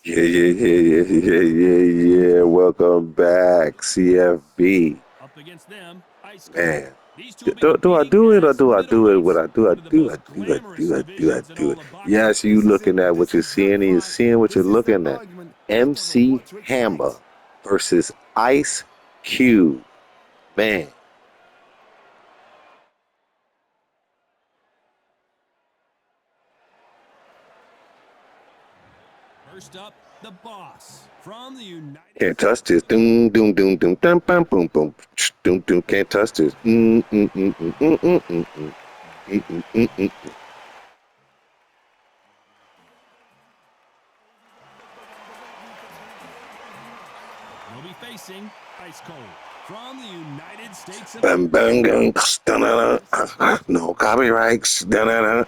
Yeah. Welcome back, CFB. Up against them, ICECUBE. Man, These two will be do I competing do it or as do I do it? What middleweights, I do? I one of the do? I most do? I glamorous do? I do? I divisions in do it? all of boxing. Yes, you This is it. looking at what This you're is that seeing. You're fight. seeing what you're This is the looking at. argument. You don't know MC what to Hammer expect. versus Ice Cube. Man, First up, the boss from the United can't States. touch this. Doom, doom, doom, doom, dum, bum, boom, boom. Doom, doom, can't touch this. Mm. Will be facing Ice Cold from the United States of Bang, bang, bang, no copyrights.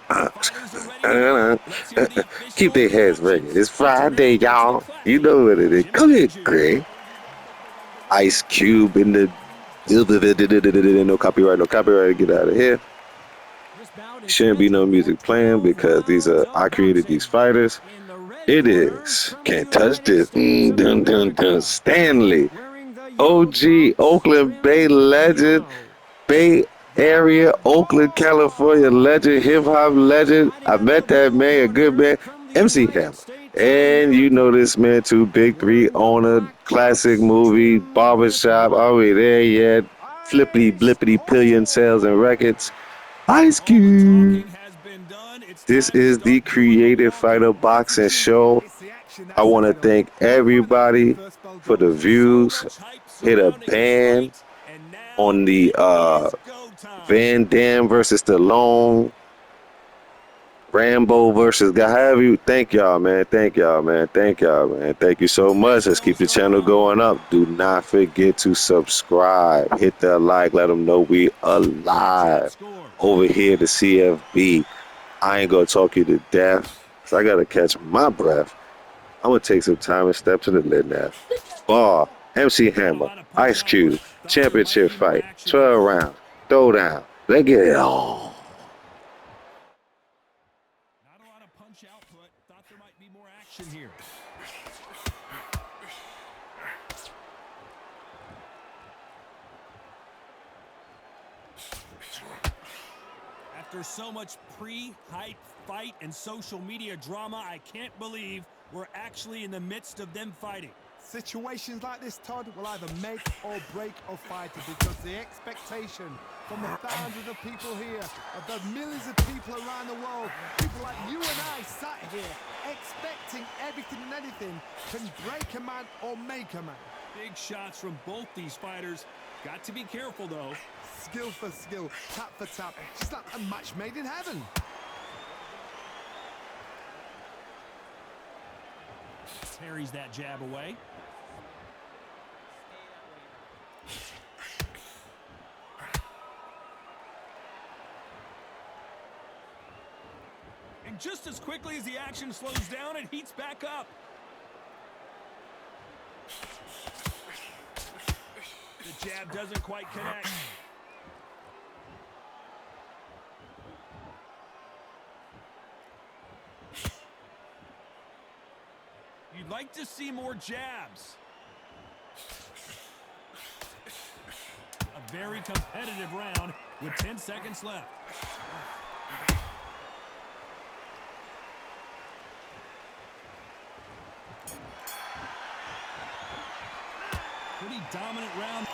The fighters are ready to go. Let's hear the Keep official their heads ready. introductions. It's Let's turn it Friday, over to the y'all. You classy know what it is. Jimmy Come J here, Jr. Greg. Ice Cube in the no copyright, no copyright. Get out of here. This bout is Shouldn't be no scheduled for music playing 12 because these rounds are of I created these boxing. fighters. In the red It corner is from the can't touch United this. States of America, Stanley, wearing the yellow OG, trunks, Oakland Bay trimmed with legend, yellow, Bay Area, the Oakland, California legend, hip boss. hop legend. Fighting I out of the met that blue man, a good corner man, from the MC United Hammer. States of And you know America, this man too, Big Three wearing the owner, black classic trunks, movie, trimmed with barbershop. Are white. we there yet? Flippity Ice blippity pillion sales and cold. records. Ice All the Cube. talking has been done. It's This time to is the start doing the Creative walking. Fighter Let's Boxing begin. Show. It's the action I that want says to it all. thank We'll find out when the everybody first bell for the goes. So views. much hype Hit a surrounding this band fight, and now on the it is go time. Van Dam versus Stallone, Rambo versus God. However you thank y'all, man. Thank y'all, man. Thank y'all, man. Thank you so much. Let's keep the Officials are channel on. going up. Do not forget to subscribe. Hit that like. Let them know we Chat alive. scores. Over here, the CFB. I ain't gonna talk you to death. So I gotta catch my breath. I'm gonna take some time and step to the lid now. Bar, MC Not a Hammer, lot of punch Ice Cube, output. Thought there might championship be more fight, action here. 12 rounds, throwdown. Let's get it on. Not a lot of punch output. Thought there might be more action here. After so much pre-hype fight and social media drama, I can't believe we're actually in the midst of them fighting. Situations like this, Todd, will either make or break a fighter because the expectation from the thousands of people here, of the millions of people around the world, people like you and I sat here expecting everything and anything can break a man or make a man. Big shots from both these fighters. Got to be careful, though. Skill for skill, tap for tap, just like a match made in heaven. Parries that jab away. And just as quickly as the action slows down, it heats back up. The jab doesn't quite connect. You'd like to see more jabs. A very competitive round with 10 seconds left. Pretty dominant round.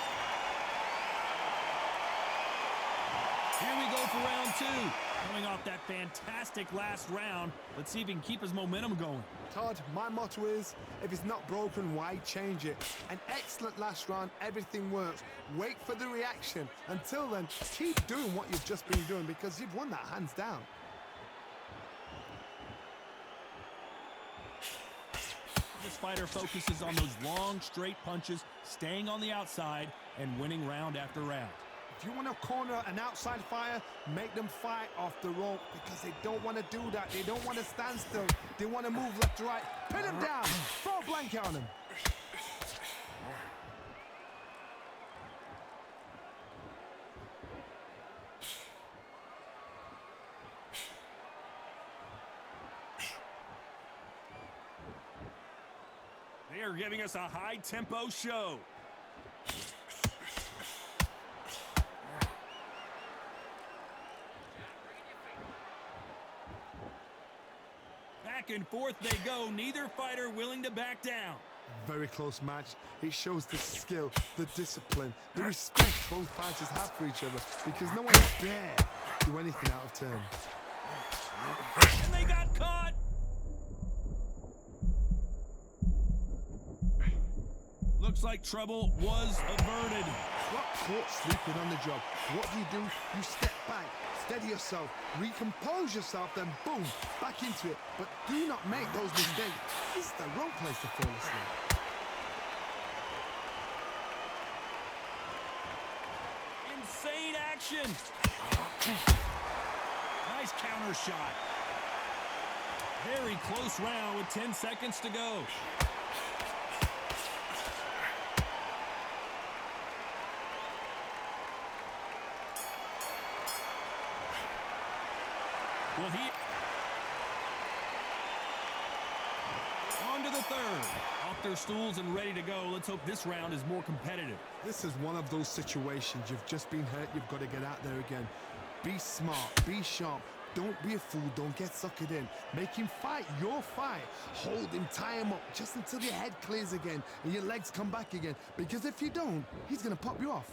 Here we go for round two. Coming off that fantastic last round, let's see if he can keep his momentum going. Todd, my motto is, if it's not broken, why change it? An excellent last round, everything works. Wait for the reaction. Until then, keep doing what you've just been doing because you've won that hands down. This fighter focuses on those long, straight punches, staying on the outside, and winning round after round. If you want to corner an outside fighter, make them fight off the rope because they don't want to do that. They don't want to stand still. They want to move left to right. Pin them down. Throw a blanket on them. They are giving us a high-tempo show. Back and forth they go, neither fighter willing to back down. Very close match. It shows the skill, the discipline, the respect both fighters have for each other, because no one dare do anything out of turn. And they got caught. Looks like trouble was averted. Got caught sleeping on the job. What do? You step back, steady yourself, recompose yourself, then boom, back into it. But do not make those mistakes. This is the wrong place to fall asleep. Insane action. Nice counter shot. Very close round with 10 seconds to go. Well, on to the third. Off their stools and ready to go. Let's hope this round is more competitive. This is one of those situations. You've just been hurt. You've got to get out there again. Be smart. Be sharp. Don't be a fool. Don't get suckered in. Make him fight your fight. Hold him. Tie him up just until your head clears again and your legs come back again. Because if you don't, he's going to pop you off.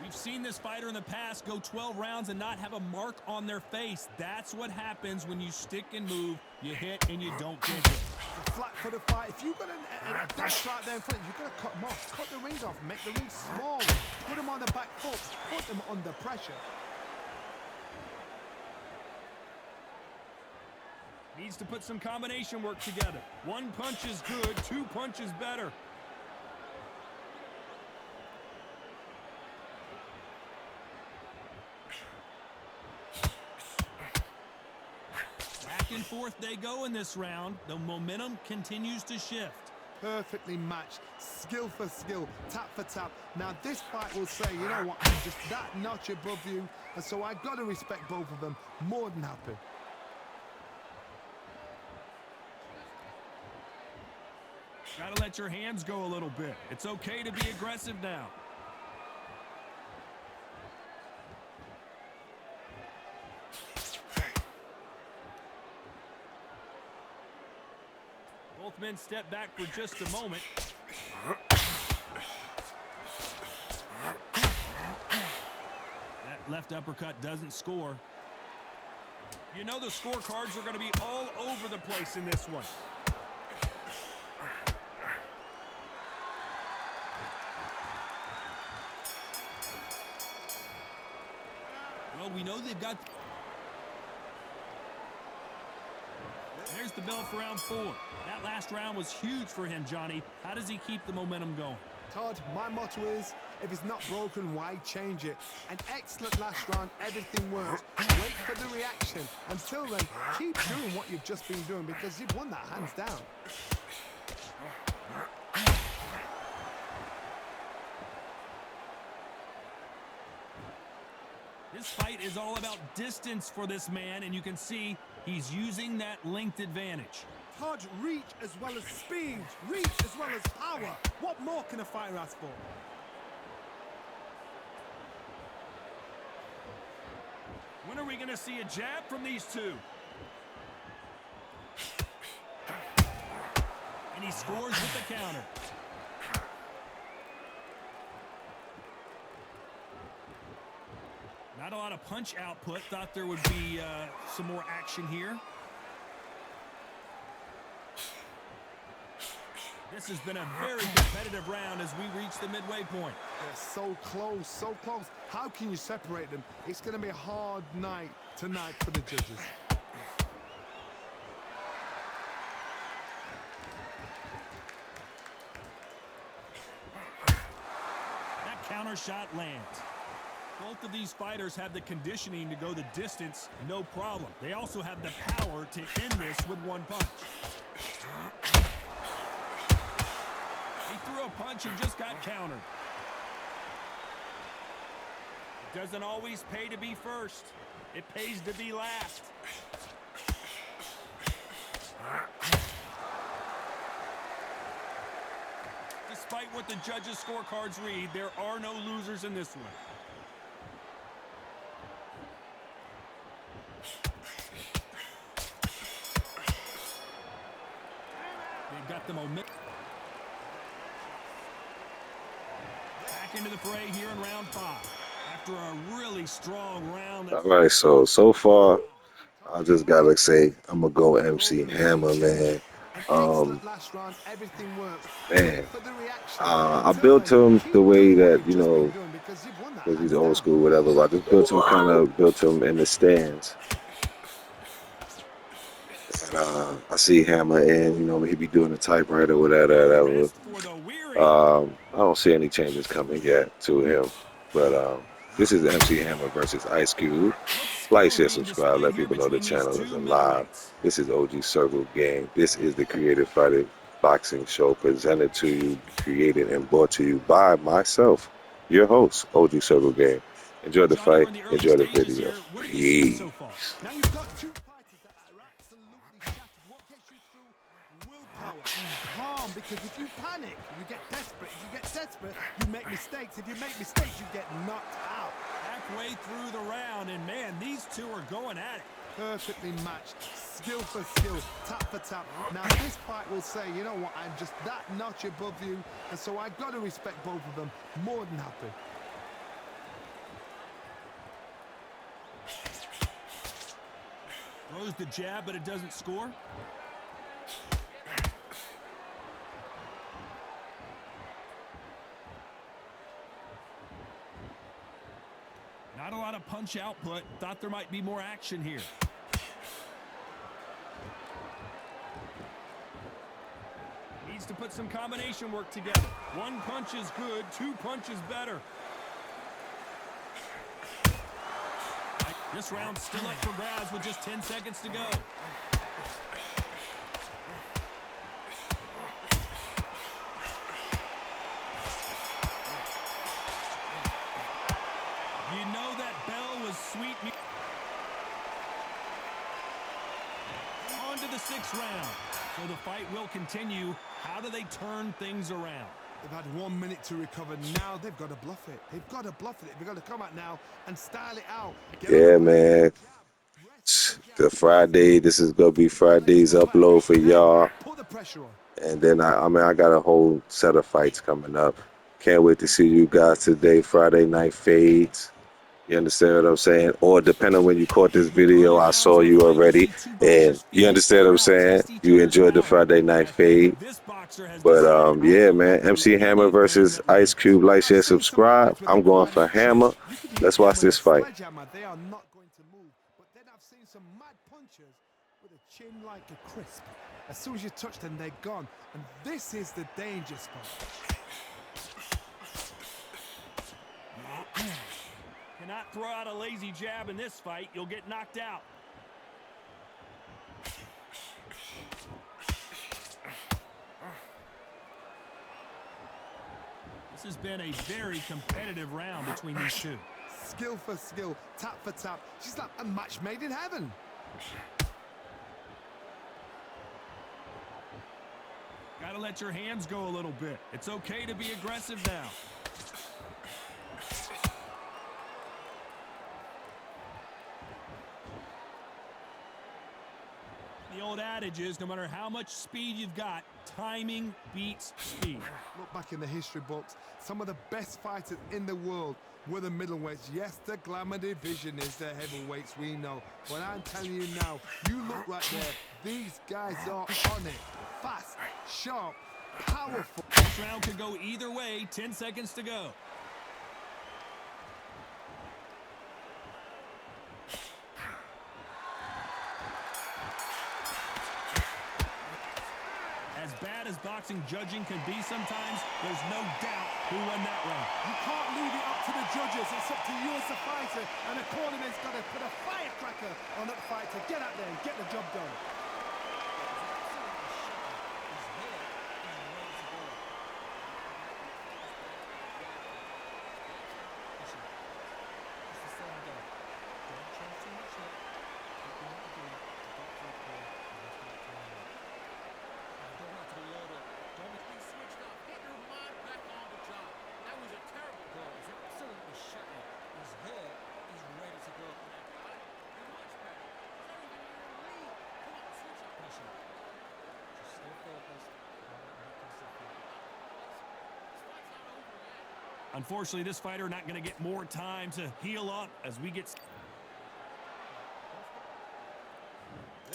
We've seen this fighter in the past go 12 rounds and not have a mark on their face. That's what happens when you stick and move, you hit, and you don't get it. Flat for the fight. If you've got a dash right there in front, you've got to cut them off. Cut the rings off. Make the rings small. Put them on the back foot. Put them under pressure. Needs to put some combination work together. One punch is good, two punches better. Back and forth they go in this round. The momentum continues to shift. Perfectly matched, skill for skill, tap for tap. Now this fight will say, you know what, I'm just that notch above you, and so I got to respect both of them. More than happy. Gotta let your hands go a little bit. It's okay to be aggressive now. Both men step back for just a moment. That left uppercut doesn't score. You know the scorecards are going to be all over the place in this one. Well, we know they've got... There's the bell for round 4. That last round was huge for him, Johnny. How does he keep the momentum going? Todd, my motto is, if it's not broken, why change it? An excellent last round, everything works. Wait for the reaction. Until then, keep doing what you've just been doing, because you've won that hands down. This fight is all about distance for this man, and you can see he's using that length advantage. Todd, reach as well as speed, reach as well as power. What more can a fighter ask for? When are we going to see a jab from these two? And he scores with the counter. Not a lot of punch output. Thought there would be some more action here. This has been a very competitive round as we reach the midway point. They're so close, so close. How can you separate them? It's going to be a hard night tonight for the judges. That counter shot lands. Both of these fighters have the conditioning to go the distance, no problem. They also have the power to end this with one punch. He threw a punch and just got countered. Doesn't always pay to be first. It pays to be last. Despite what the judges' scorecards read, there are no losers in this one. They've got the momentum. Back into the fray here in round 5. After a really strong round. All right, so far, I just gotta say I'm gonna go MC Hammer, man. Um, Last round, everything works. man, For the reaction, I tell built me, him keep the way doing what that you've just been doing because you've won that because he's hands old down. school, whatever. But I just built him in the stands. And, I see Hammer in, he be doing the typewriter, whatever. Rest for the weary. I don't see any changes coming yet to him. But this is MC Hammer versus ICECUBE. Like, share, subscribe, let people know the channel is alive. This is OG Circle Game. This is the Creative Fighting Boxing Show presented to you, created, and brought to you by myself, your host, OG Circle Game. Enjoy the Johnny, we're fight. in the early Enjoy the stages video. here. What have you seen so far? Now you've got two fighters that are absolutely shattered. What gets you through? Willpower. Calm, because if you panic, you get desperate. If you get desperate, you make mistakes. If you make mistakes, you get knocked out. Halfway through the round, and man, these two are going at it. Perfectly matched, skill for skill, tap for tap. Now this fight will say, you know what, I'm just that notch above you, and so I've got to respect both of them. More than happy. Throws the jab, but it doesn't score. Not a lot of punch output. Thought there might be more action here. Needs to put some combination work together. One punch is good, 2 punches better. This round's still up for grabs with just 10 seconds to go. You know that bell was sweet. On to the 6th round. So the fight will continue. How do they turn things around? They've had 1 minute to recover. Now they've got to bluff it. They've got to bluff it. They've got to come out now and style it out. Yeah, man. The Friday, this is gonna be Friday's upload for y'all. Put the pressure on. And then I got a whole set of fights coming up. Can't wait to see you guys today. Friday night fades. You understand what I'm saying? Or depending on when you caught this video, I saw you already. And you understand what I'm saying? You enjoyed the Friday night fade. But yeah, man. MC Hammer versus ICECUBE. Like, share, subscribe. I'm going for Hammer. Let's watch this fight. They are not going to move. But then I've seen some mad punchers with a chin like a crisp. As soon as you touch them, they're gone. And this is the danger spot. Cannot throw out a lazy jab in this fight. You'll get knocked out. This has been a very competitive round between these two. Skill for skill, tap for tap. She's like a match made in heaven. Gotta let your hands go a little bit. It's okay to be aggressive now. The old adage is, no matter how much speed you've got, timing beats speed. Look back in the history books. Some of the best fighters in the world were the middleweights. Yes, the glamour division is the heavyweights, we know. But I'm telling you now, you look right there. These guys are on it. Fast, sharp, powerful. This round could go either way. 10 seconds to go. As bad as boxing judging can be sometimes, there's no doubt who won that round. You can't leave it up to the judges. It's up to you as a fighter. And the cornerman's got to put a firecracker on that fighter. Get out there and get the job done. Unfortunately, this fighter not going to get more time to heal up as we get...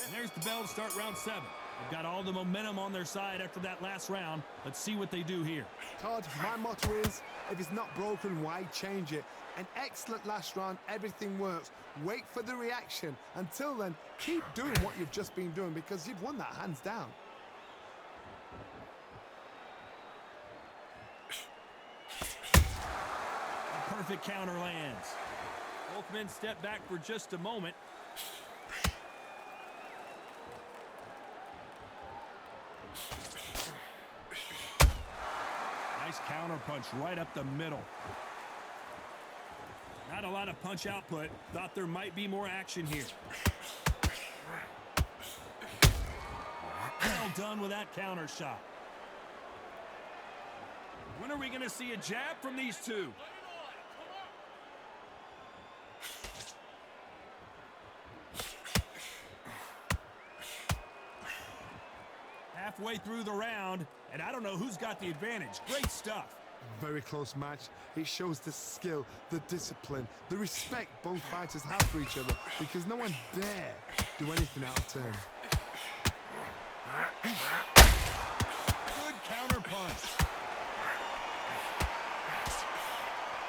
And there's the bell to start round 7. They've got all the momentum on their side after that last round. Let's see what they do here. Todd, my motto is, if it's not broken, why change it? An excellent last round, everything works. Wait for the reaction. Until then, keep doing what you've just been doing because you've won that hands down. A perfect counter lands. Both men step back for just a moment. Nice counter punch right up the middle. Not a lot of punch output. Thought there might be more action here. Well done with that counter shot. When are we going to see a jab from these two? Halfway through the round, and I don't know who's got the advantage. Great stuff. Very close match. It shows the skill, the discipline, the respect both fighters have for each other because no one dare do anything out of turn. Good counter punch.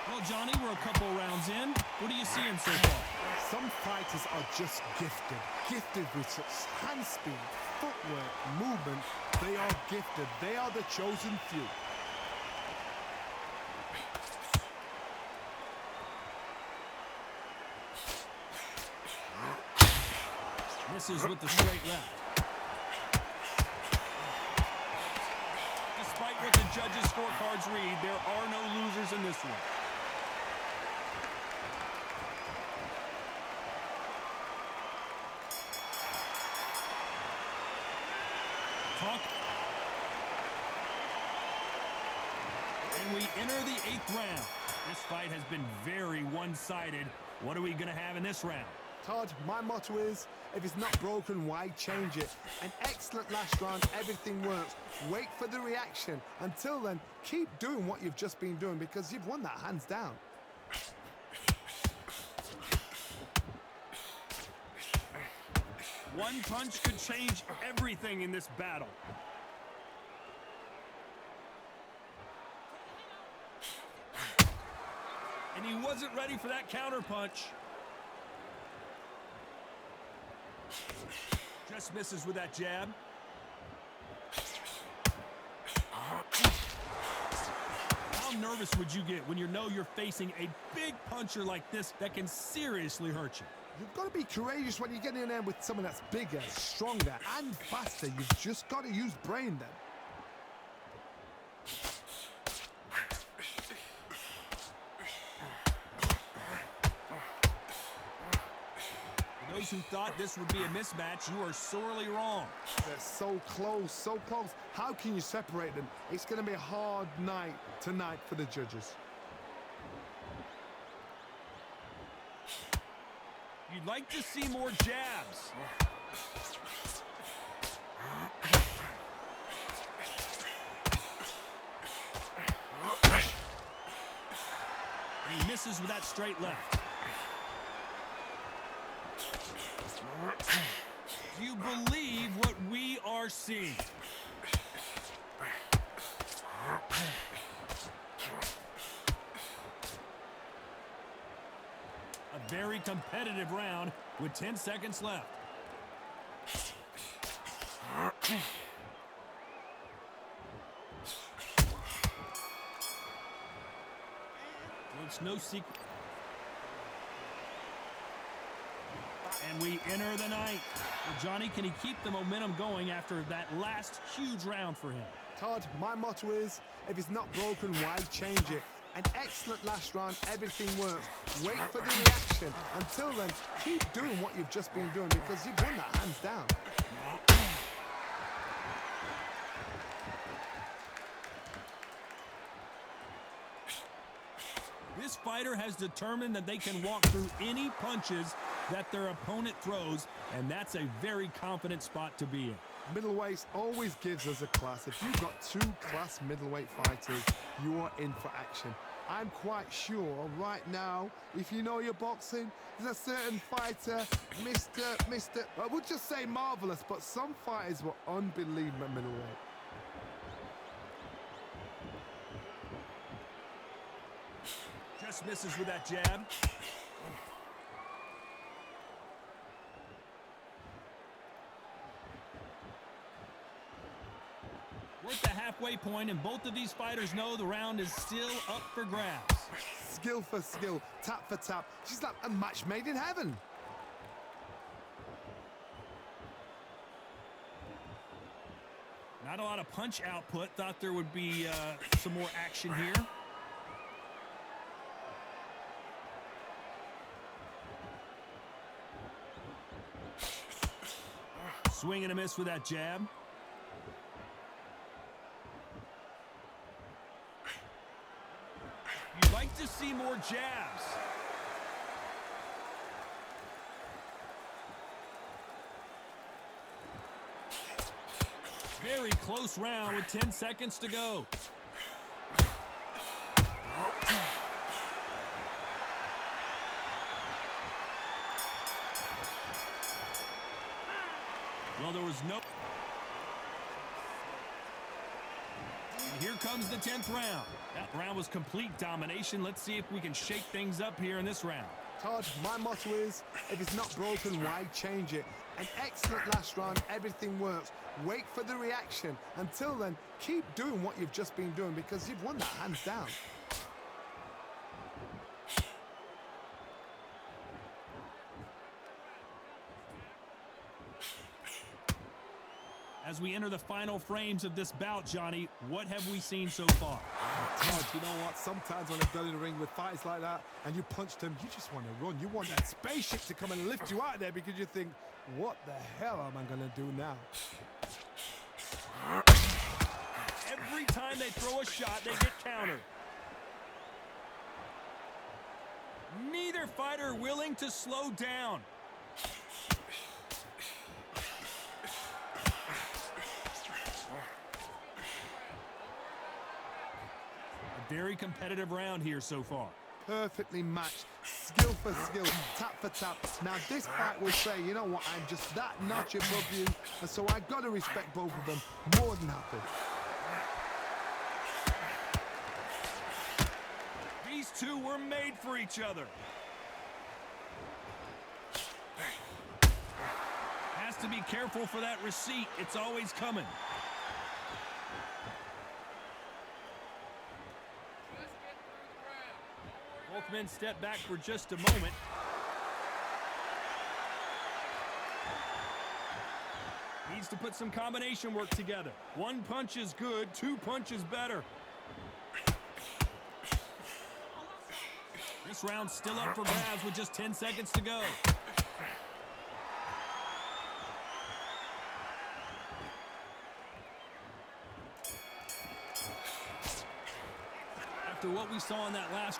Well, Johnny, we're a couple rounds in. What are you seeing so far? Some fighters are just gifted with such hand speed, footwork, movement. They are gifted. They are the chosen few. Misses with the straight left. Despite what the judges' scorecards read, there are no losers in this one. And we enter the 8th round. This fight has been very one-sided. What are we going to have in this round? Todd, my motto is, if it's not broken, why change it? An excellent last round, everything works. Wait for the reaction. Until then, keep doing what you've just been doing because you've won that hands down. One punch could change everything in this battle. And he wasn't ready for that counter punch. Just misses with that jab. How nervous would you get when you know you're facing a big puncher like this that can seriously hurt you? You've got to be courageous when you get in there with someone that's bigger, stronger, and faster. You've just got to use brain then. Those who thought this would be a mismatch, you are sorely wrong. They're so close, so close. How can you separate them? It's going to be a hard night tonight for the judges. You'd like to see more jabs. And he misses with that straight left. Do you believe what we are seeing? A very competitive round with 10 seconds left. It's no secret. And we enter the ninth. Well, Johnny, can he keep the momentum going after that last huge round for him? Todd, my motto is, if it's not broken, why change it? An excellent last round, everything works. Wait for the reaction. Until then, keep doing what you've just been doing because you've won that hands down. This fighter has determined that they can walk through any punches that their opponent throws, and that's a very confident spot to be in. Middleweight always gives us a class. If you've got two class middleweight fighters, you are in for action. I'm quite sure right now, if you know your boxing, there's a certain fighter, I would just say marvelous, but some fighters were unbelievable at middleweight. Just misses with that jab. We're at the halfway point, and both of these fighters know the round is still up for grabs. Skill for skill, tap for tap. She's like a match made in heaven. Not a lot of punch output. Thought there would be some more action here. Swing and a miss with that jab. You'd like to see more jabs. Very close round with 10 seconds to go. Well, there was no... And here comes the 10th round. That round was complete domination. Let's see if we can shake things up here in this round. Todd, my motto is, if it's not broken, why change it? An excellent last round, everything works. Wait for the reaction. Until then, keep doing what you've just been doing because you've won that hands down. As we enter the final frames of this bout, Johnny, what have we seen so far? Todd, you know what? Sometimes when I've done in the ring with fights like that and you punch them, you just want to run. You want that spaceship to come and lift you out of there because you think, what the hell am I going to do now? Every time they throw a shot, they get countered. Neither fighter willing to slow down. A very competitive round here so far. Perfectly matched, skill for skill, tap for tap. Now this fight will say, you know what, I'm just that notch above you, and so I got to respect both of them more than happy. These two were made for each other. Has to be careful for that receipt. It's always coming. Both men step back for just a moment. Needs to put some combination work together. One punch is good, two punches better. This round's still up for grabs with just 10 seconds to go. After what we saw in that last...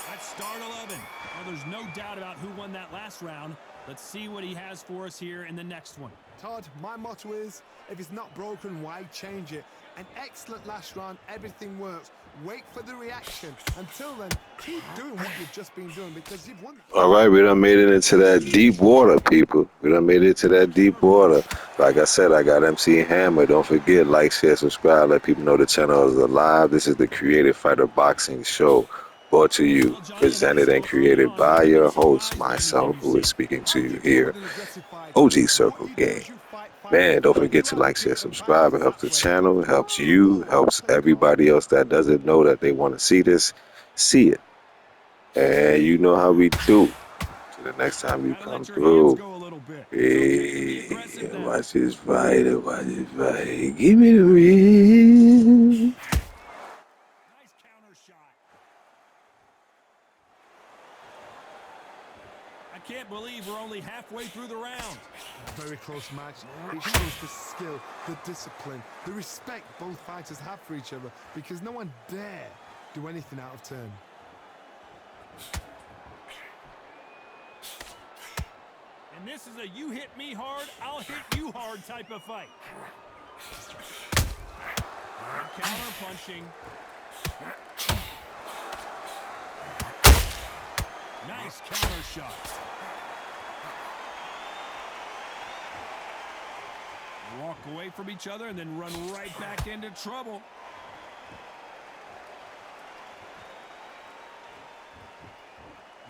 That's start 11. Well, there's no doubt about who won that last round. Let's see what he has for us here in the next one. Todd, my motto is, if it's not broken, why change it? An excellent last round, everything works. Wait for the reaction. Until then, keep doing what you've just been doing because you've won. All right, we done made it into that deep water, people. We done made it to that deep water. Like I said, I got MCHAMMER. Don't forget, like, share, subscribe. Let people know the channel is alive. This is the Creative Fighter Boxing Show, brought to you, presented and created by your host, myself, who is speaking to you here, OG Circle Gang. Man, don't forget to like, share, subscribe. It helps the channel, it helps you, helps everybody else that doesn't know that they want to see this, see it. And you know how we do. So the next time you come through, hey, watch this fight, watch this fight. Give me the ring. Nice counter shot. I can't believe we're only halfway through the round. Very close match. It shows the skill, the discipline, the respect both fighters have for each other because no one dare do anything out of turn. And this is a you hit me hard, I'll hit you hard type of fight. Counter punching. Nice counter shot. Walk away from each other and then run right back into trouble.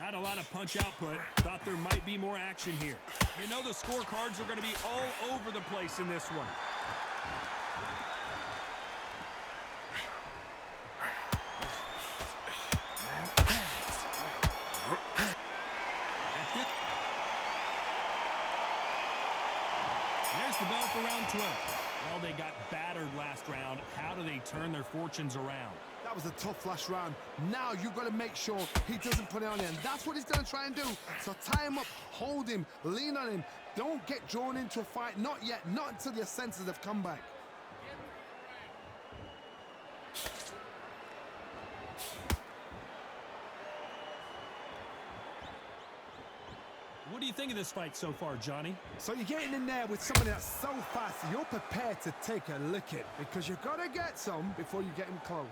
Not a lot of punch output. Thought there might be more action here. You know the scorecards are going to be all over the place in this one. There's the bell for round 12. Well, they got battered last round. How do they turn their fortunes around? That was a tough last round. Now you've got to make sure he doesn't put it on him. That's what he's going to try and do. So tie him up, hold him, lean on him. Don't get drawn into a fight. Not yet. Not until your senses have come back. What do you think of this fight so far, Johnny? So you're getting in there with somebody that's so fast, you're prepared to take a licking because you've got to get some before you get him close.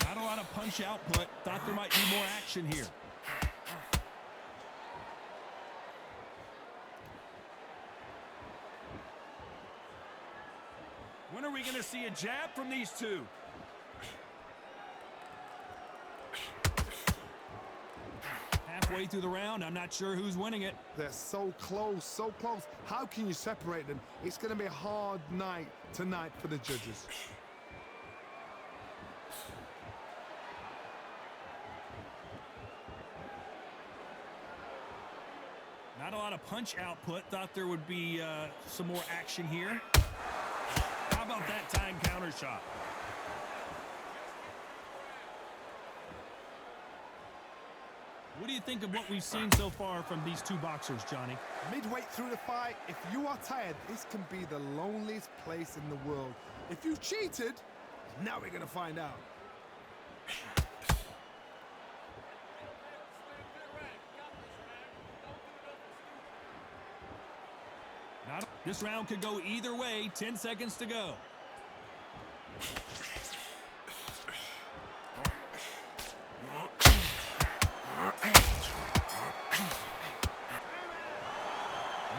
Not a lot of punch output. Thought there might be more action here. When are we going to see a jab from these two? Halfway through the round, I'm not sure who's winning it. They're so close, so close. How can you separate them? It's going to be a hard night tonight for the judges. Not a lot of punch output. Thought there would be some more action here. How about that time counter shot? What do you think of what we've seen so far from these two boxers, Johnny? Midway through the fight, if you are tired, this can be the loneliest place in the world. If you cheated, now we're going to find out. This round could go either way. 10 seconds to go.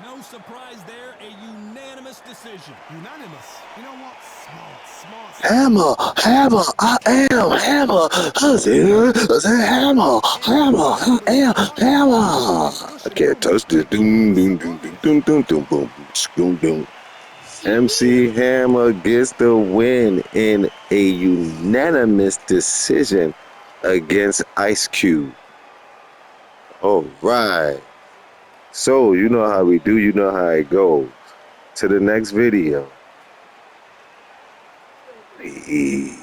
No surprise there, a unanimous decision. Unanimous. You know what? Smart. Hammer, hammer, I am hammer. I said hammer, hammer, I am hammer. I can't touch this. Doom, doom, doom, doom, doom, doom, doom, boom, boom, doom. MC Hammer gets the win in a unanimous decision against ICECUBE. All right. So, you know how we do, you know how it goes. To the next video. Peace.